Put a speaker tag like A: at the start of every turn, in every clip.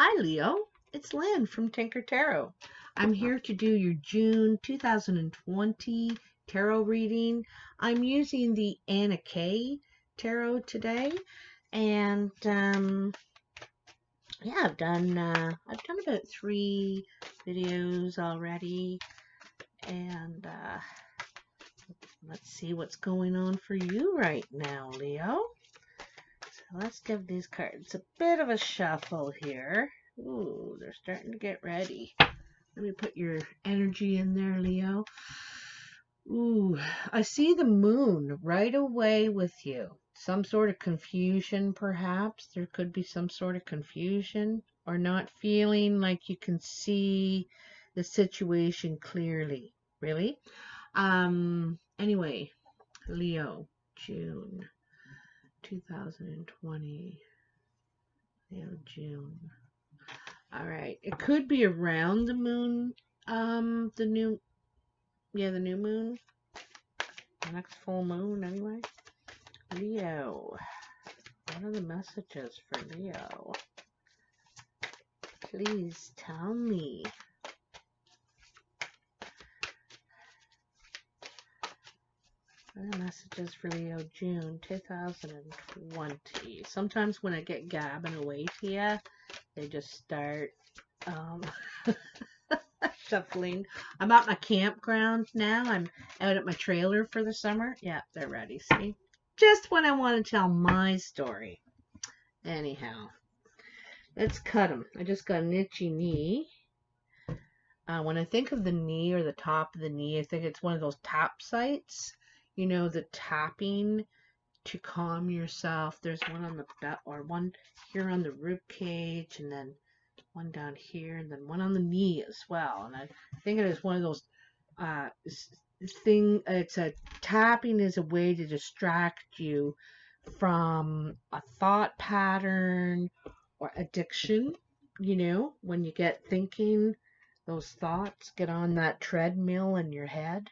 A: Hi Leo, it's Lynn from Tinker Tarot. I'm here to do your June 2020 tarot reading. I'm using the Anna K tarot today, and yeah, I've done about 3 videos already, and let's see what's going on for you right now, Leo. So let's give these cards a bit of a shuffle here. Ooh, they're starting to get ready. Let me put your energy in there, Leo. Ooh, I see the moon right away with you. Some sort of confusion, perhaps. There could be some sort of confusion or not feeling like you can see the situation clearly. Really? Anyway, Leo, June 2020. Leo, June. All right. It could be around the moon, the new moon, the next full moon anyway. Leo, what are the messages for Leo? Please tell me. What are the messages for Leo, June 2020? Sometimes when I get gabbing away to you, they just start shuffling. I'm at my campground now. I'm out at my trailer for the summer. Yeah, they're ready. See? Just when I want to tell my story. Anyhow, let's cut them. I just got an itchy knee. When I think of the knee or the top of the knee, I think it's one of those tap sites. You know, the tapping to calm yourself. There's one on the belt, or one here on the rib cage, and then one down here, and then one on the knee as well. And I think it is one of those it's a tapping is a way to distract you from a thought pattern or addiction. You know, when you get thinking, those thoughts get on that treadmill in your head.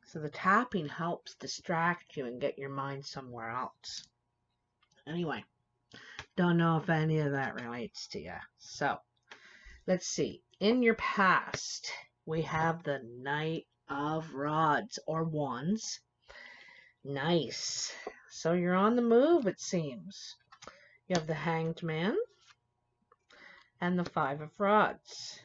A: So the tapping helps distract you and get your mind somewhere else. Anyway, don't know if any of that relates to you. So let's see. In your past, we have the Knight of Rods or Wands. Nice. So you're on the move, it seems. You have the Hanged Man and the Five of Rods.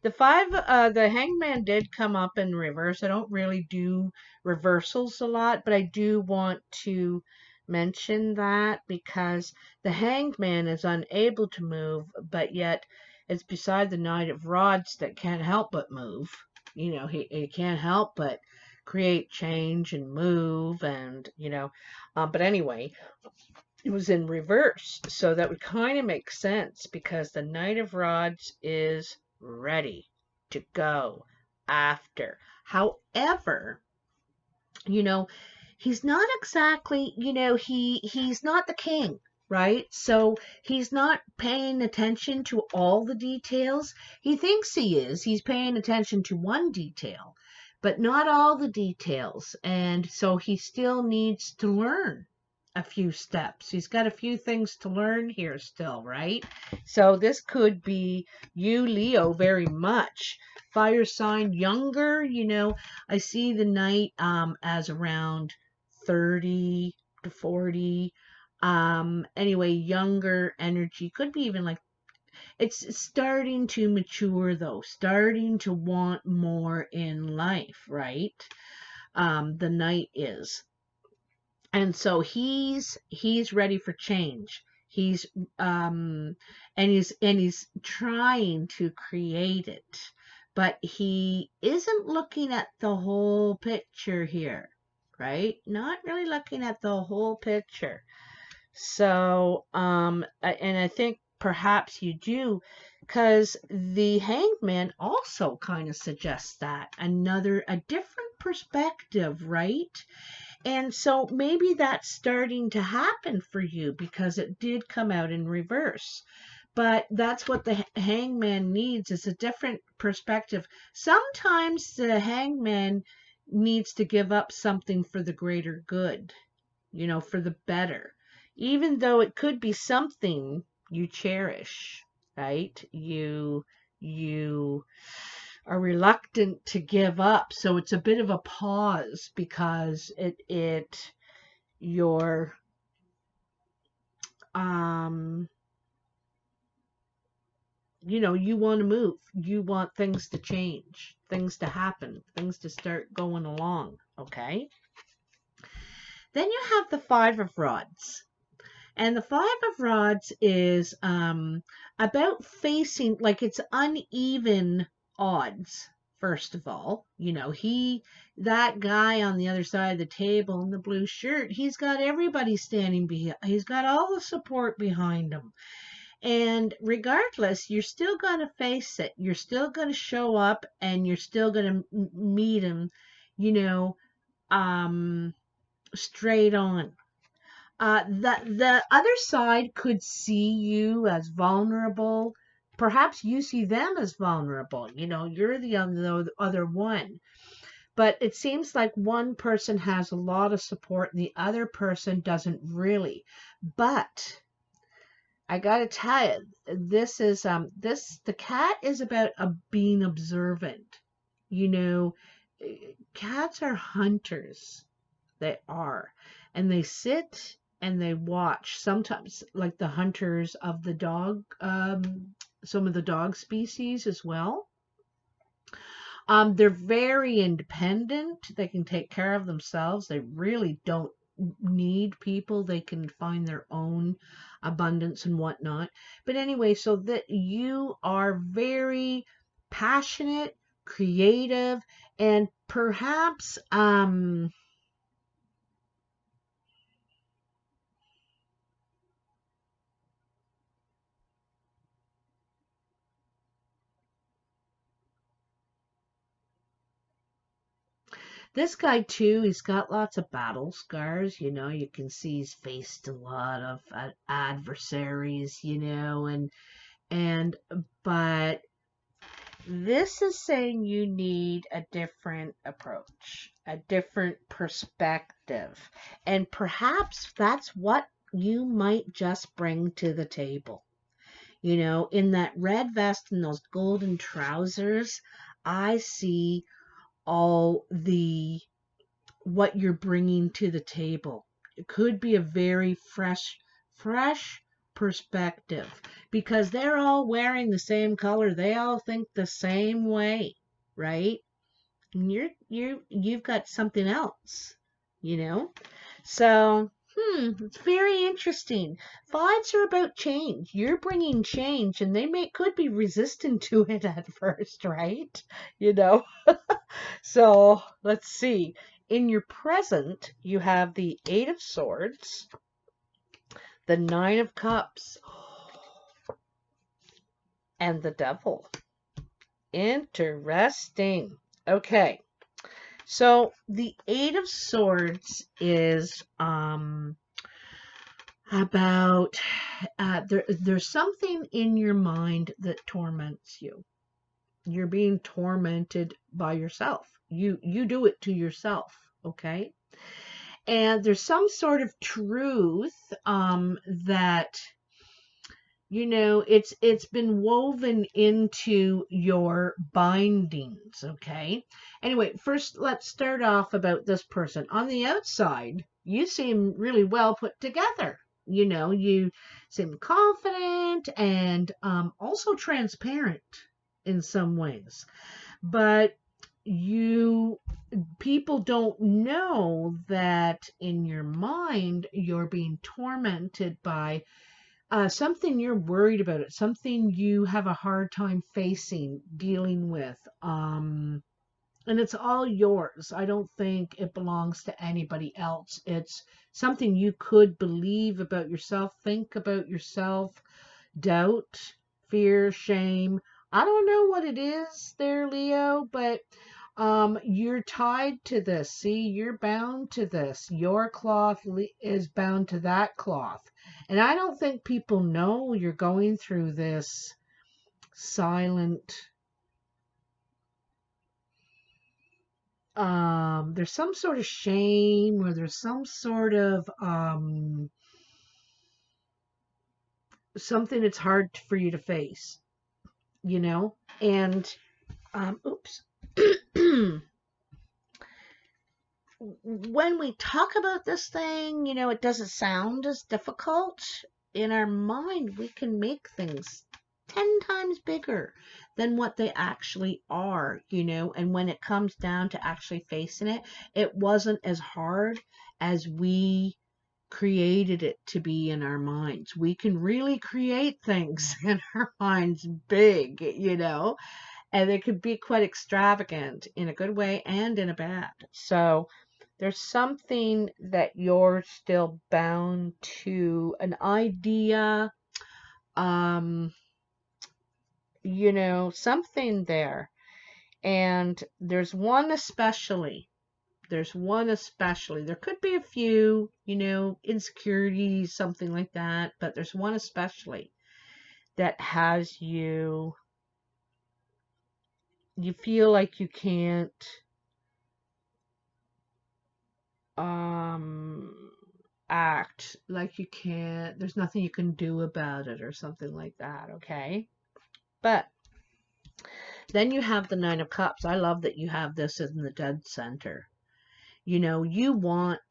A: The Hanged Man did come up in reverse. I don't really do reversals a lot, but I do want to mention that because the Hanged Man is unable to move, but yet it's beside the Knight of Rods that can't help but move. You know, he can't help but create change and move, and but anyway, it was in reverse, so that would kind of make sense because the Knight of Rods is ready to go after. However, he's not exactly, he's not the king, right? So he's not paying attention to all the details. He thinks he is. He's paying attention to one detail, but not all the details. And so he still needs to learn a few steps. He's got a few things to learn here still, right? So this could be you, Leo, very much. Fire sign, younger, I see the Knight as around 30 to 40. Anyway, younger energy. Could be even like, it's starting to mature though, starting to want more in life, right? The Knight is. And so he's ready for change. He's and he's trying to create it, but he isn't looking at the whole picture here, right? Not really looking at the whole picture. So and I think perhaps you do, because the Hanged Man also kind of suggests that a different perspective, right? And so maybe that's starting to happen for you because it did come out in reverse. But that's what the hangman needs, is a different perspective. Sometimes the hangman needs to give up something for the greater good, for the better. Even though it could be something you cherish, right? You are reluctant to give up. So it's a bit of a pause because you're, um, you want to move. You want things to change, things to happen, things to start going along. Okay. Then you have the Five of Rods. And the Five of Rods is about facing, like, it's uneven odds. First of all, that guy on the other side of the table in the blue shirt, he's got everybody standing behind. He's got all the support behind him. And regardless, you're still going to face it. You're still going to show up and you're still going to meet him, you know, straight on. The other side could see you as vulnerable. Perhaps you see them as vulnerable. You're the other one. But it seems like one person has a lot of support and the other person doesn't really. But I gotta tell you, the cat is about being observant. You know, cats are hunters. They are. And they sit and they watch. Sometimes, like the hunters of the dog, some of the dog species as well. They're very independent. They can take care of themselves. They really don't need people. They can find their own abundance and whatnot. But anyway, so that you are very passionate, creative, and perhaps this guy too, he's got lots of battle scars, you can see he's faced a lot of adversaries, and but this is saying you need a different approach, a different perspective, and perhaps that's what you might just bring to the table. In that red vest and those golden trousers, I see all the what you're bringing to the table. It could be a very fresh perspective because they're all wearing the same color. They all think the same way, right? And you've got something else, you know? So, it's very interesting. Fives are about change. You're bringing change and they could be resistant to it at first, right? You know? So let's see. In your present, you have the Eight of Swords, the Nine of Cups, and the Devil. Interesting. Okay. So the Eight of Swords is about there's something in your mind that torments you. You're being tormented by yourself. You do it to yourself, okay? And there's some sort of truth that it's been woven into your bindings, okay? Anyway, first let's start off about this person. On the outside, you seem really well put together. You seem confident and also transparent in some ways. But people don't know that in your mind you're being tormented by something you're worried about, it something you have a hard time facing, dealing with, and it's all yours. I don't think it belongs to anybody else. It's something you could believe about yourself, think about yourself, doubt, fear, shame. I don't know what it is there, Leo, but you're tied to this. See, you're bound to this. Your cloth is bound to that cloth. And I don't think people know you're going through this silent, there's some sort of shame or there's some sort of something that's hard for you to face, you know? And, oops. When we talk about this thing, you know, it doesn't sound as difficult. In our mind, we can make things 10 times bigger than what they actually are, you know, and when it comes down to actually facing it, it wasn't as hard as we created it to be in our minds. We can really create things in our minds big, you know, and it could be quite extravagant in a good way and in a bad. So there's something that you're still bound to, an idea, um, you know, something there. And there's one especially. There's one especially. There could be a few, you know, insecurities, something like that, but there's one especially that has you, you feel like you can't, um, act, like you can't, there's nothing you can do about it or something like that, okay? But then you have the Nine of Cups. I love that you have this in the dead center. You know, you want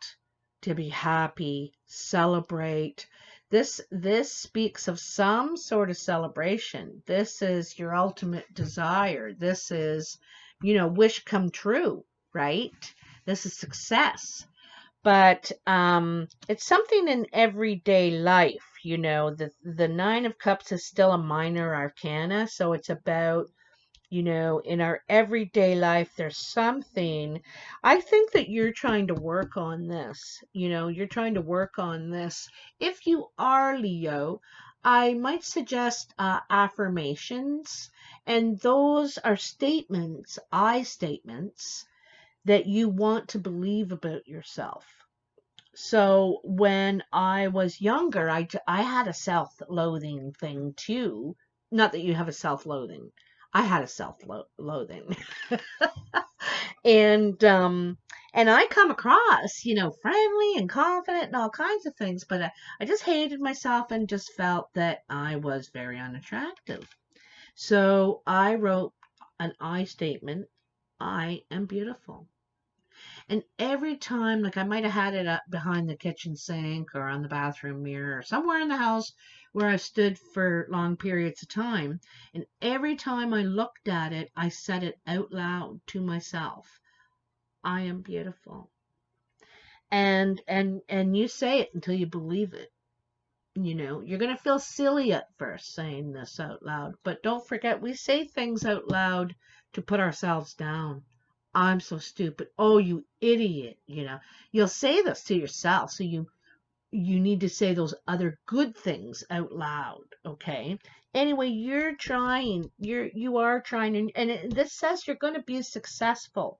A: to be happy, celebrate. This speaks of some sort of celebration. This is your ultimate desire. This is, you know, wish come true, right? This is success. But it's something in everyday life, you know. The Nine of Cups is still a minor arcana, so it's about, you know, in our everyday life, there's something. I think that you're trying to work on this. You know, you're trying to work on this. If you are Leo, I might suggest affirmations, and those are statements, I statements that you want to believe about yourself. So when I was younger, I had a self-loathing thing too. Not that you have a self-loathing. I had a self-loathing. And I come across, you know, friendly and confident and all kinds of things, but I just hated myself and just felt that I was very unattractive. So I wrote an I statement. I am beautiful. And every time, like I might have had it up behind the kitchen sink or on the bathroom mirror or somewhere in the house where I stood for long periods of time. And every time I looked at it, I said it out loud to myself. I am beautiful. And you say it until you believe it. You know, you're going to feel silly at first saying this out loud, but don't forget we say things out loud to put ourselves down. I'm so stupid. Oh, you idiot. You know, you'll say this to yourself. So you need to say those other good things out loud. Okay. Anyway, you are trying, this says you're going to be successful.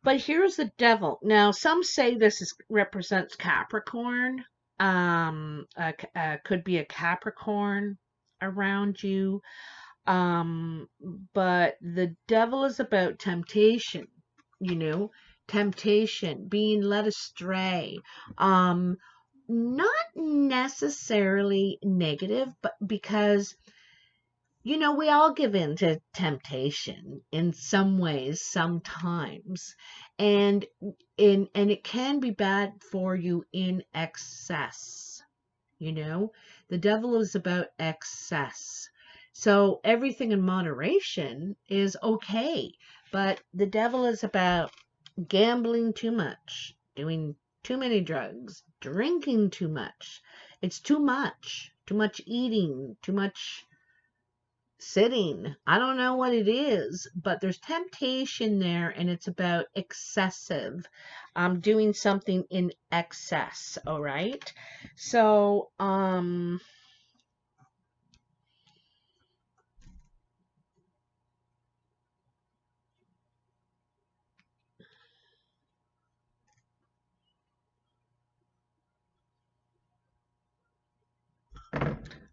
A: But here's the devil. Now, some say represents Capricorn. Could be a Capricorn around you. But the devil is about temptation, you know, temptation, being led astray. Not necessarily negative, but because, you know, we all give in to temptation in some ways, sometimes, and and it can be bad for you in excess. You know, the devil is about excess. So everything in moderation is okay, but the devil is about gambling too much, doing too many drugs, drinking too much. It's too much eating, too much sitting. I don't know what it is, but there's temptation there, and it's about excessive, doing something in excess. All right. So,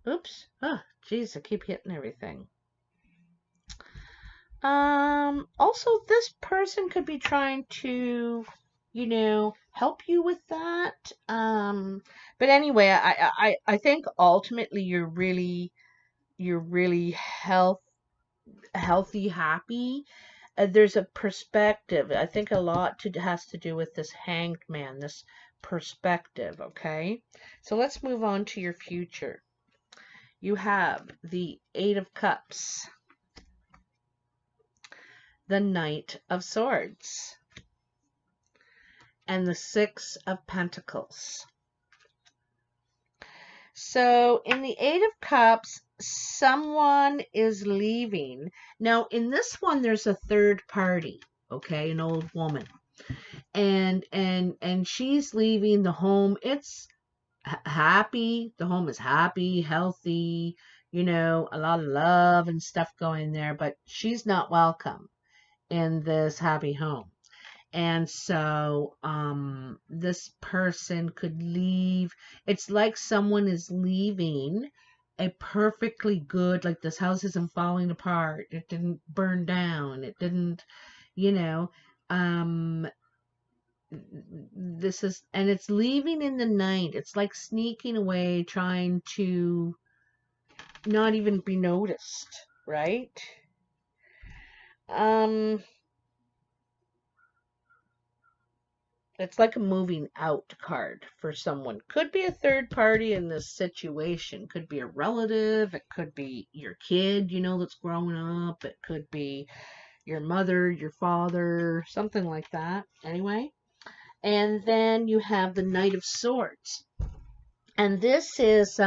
A: oops. Oh, geez, I keep hitting everything. Also, this person could be trying to help you with that. But anyway, I think ultimately you're really healthy, happy. There's a perspective. I think a lot has to do with this hanged man, this perspective, okay? So let's move on to your future. You have the Eight of Cups, the Knight of Swords, and the Six of Pentacles. So in the Eight of Cups, someone is leaving. Now in this one, there's a third party, okay, an old woman. And she's leaving the home. It's happy. The home is happy, healthy, a lot of love and stuff going there, but she's not welcome in this happy home. And so this person could leave. It's like someone is leaving a perfectly good, like this house isn't falling apart. It didn't burn down. It didn't, you know, um, and it's leaving in the night. It's like sneaking away, trying to not even be noticed, right? Um, It's like a moving out card for someone. Could be a third party in this situation. Could be a relative. It could be your kid, that's growing up. It could be your mother, your father, something like that. Anyway. And then you have the Knight of Swords. And this is,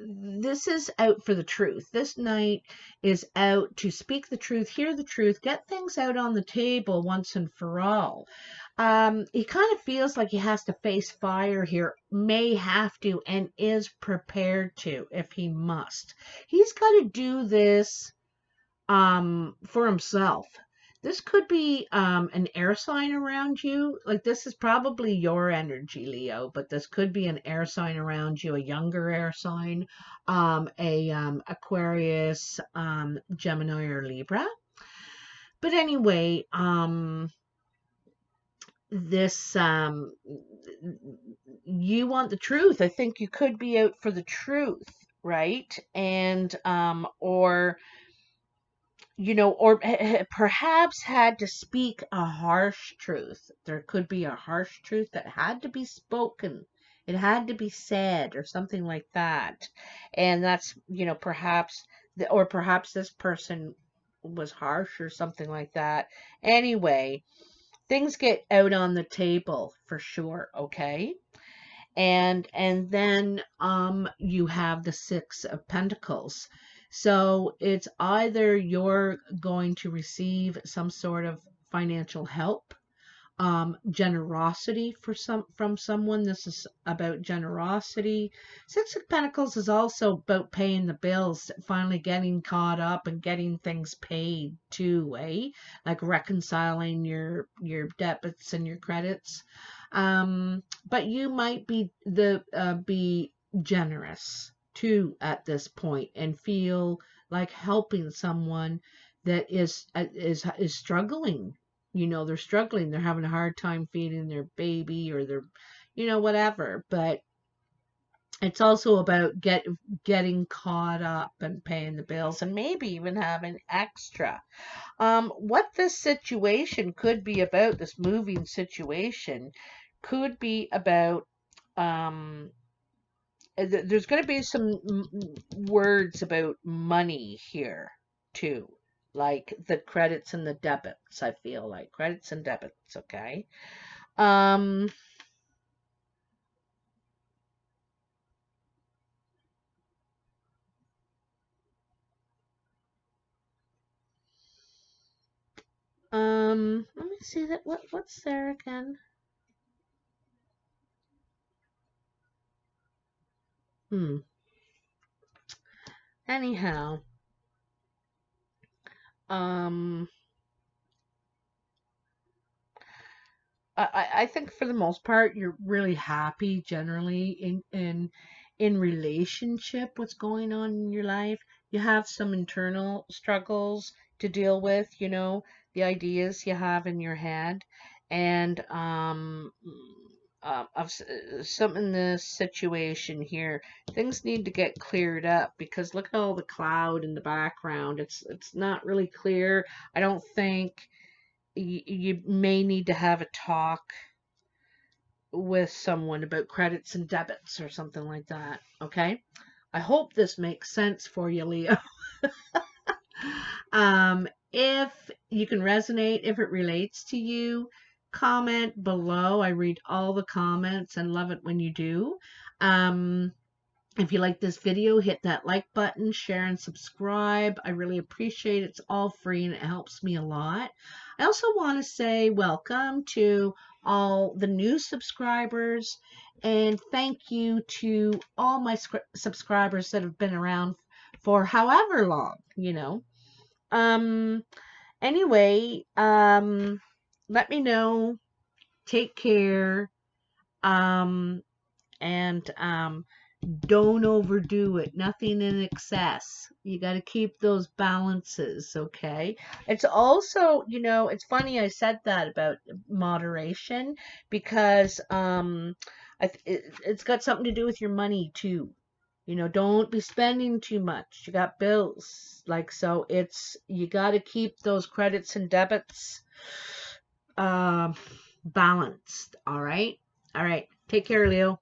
A: this is out for the truth. This knight is out to speak the truth, hear the truth, get things out on the table once and for all. He kind of feels like he has to face fire here, may have to, and is prepared to if he must. He's got to do this for himself. This could be an air sign around you. Like this is probably your energy, Leo, but this could be an air sign around you, a younger air sign, a Aquarius, Gemini, or Libra. But anyway, this you want the truth. I think you could be out for the truth, right? And or perhaps had to speak a harsh truth. There could be a harsh truth that had to be spoken. It had to be said or something like that. And that's, perhaps, or perhaps this person was harsh or something like that. Anyway, things get out on the table for sure, okay? And then you have the Six of Pentacles. So it's either you're going to receive some sort of financial help, generosity from someone. This is about generosity. Six of Pentacles is also about paying the bills, finally getting caught up and getting things paid too, eh? Like reconciling your debits and your credits. But you might be generous too at this point and feel like helping someone that is struggling. They're struggling. They're having a hard time feeding their baby or their, whatever. But it's also about getting caught up and paying the bills and maybe even having extra. What this situation could be about, this moving situation, could be about, there's going to be some words about money here too, like the credits and the debits. I feel like credits and debits, okay? um let me see that, what's there again. Anyhow, um I think for the most part you're really happy generally in relationship. What's going on in your life? You have some internal struggles to deal with. the ideas you have in your head, and some in this situation here, things need to get cleared up because look at all the cloud in the background. It's not really clear. I don't think you may need to have a talk with someone about credits and debits or something like that. Okay. I hope this makes sense for you, Leo. If you can resonate, if it relates to you, comment below. I read all the comments and love it when you do. If you like this video, hit that like button, share and subscribe. I really appreciate it. It's all free and it helps me a lot. I also want to say welcome to all the new subscribers and thank you to all my subscribers that have been around for however long, you know. Um, anyway, let me know. Take care. Um, and don't overdo it. Nothing in excess. You got to keep those balances, okay? It's also, you know, it's funny I said that about moderation because it's got something to do with your money too. You know, don't be spending too much. You got bills. Like, so it's, you got to keep those credits and debits balanced. All right. All right. Take care, Leo.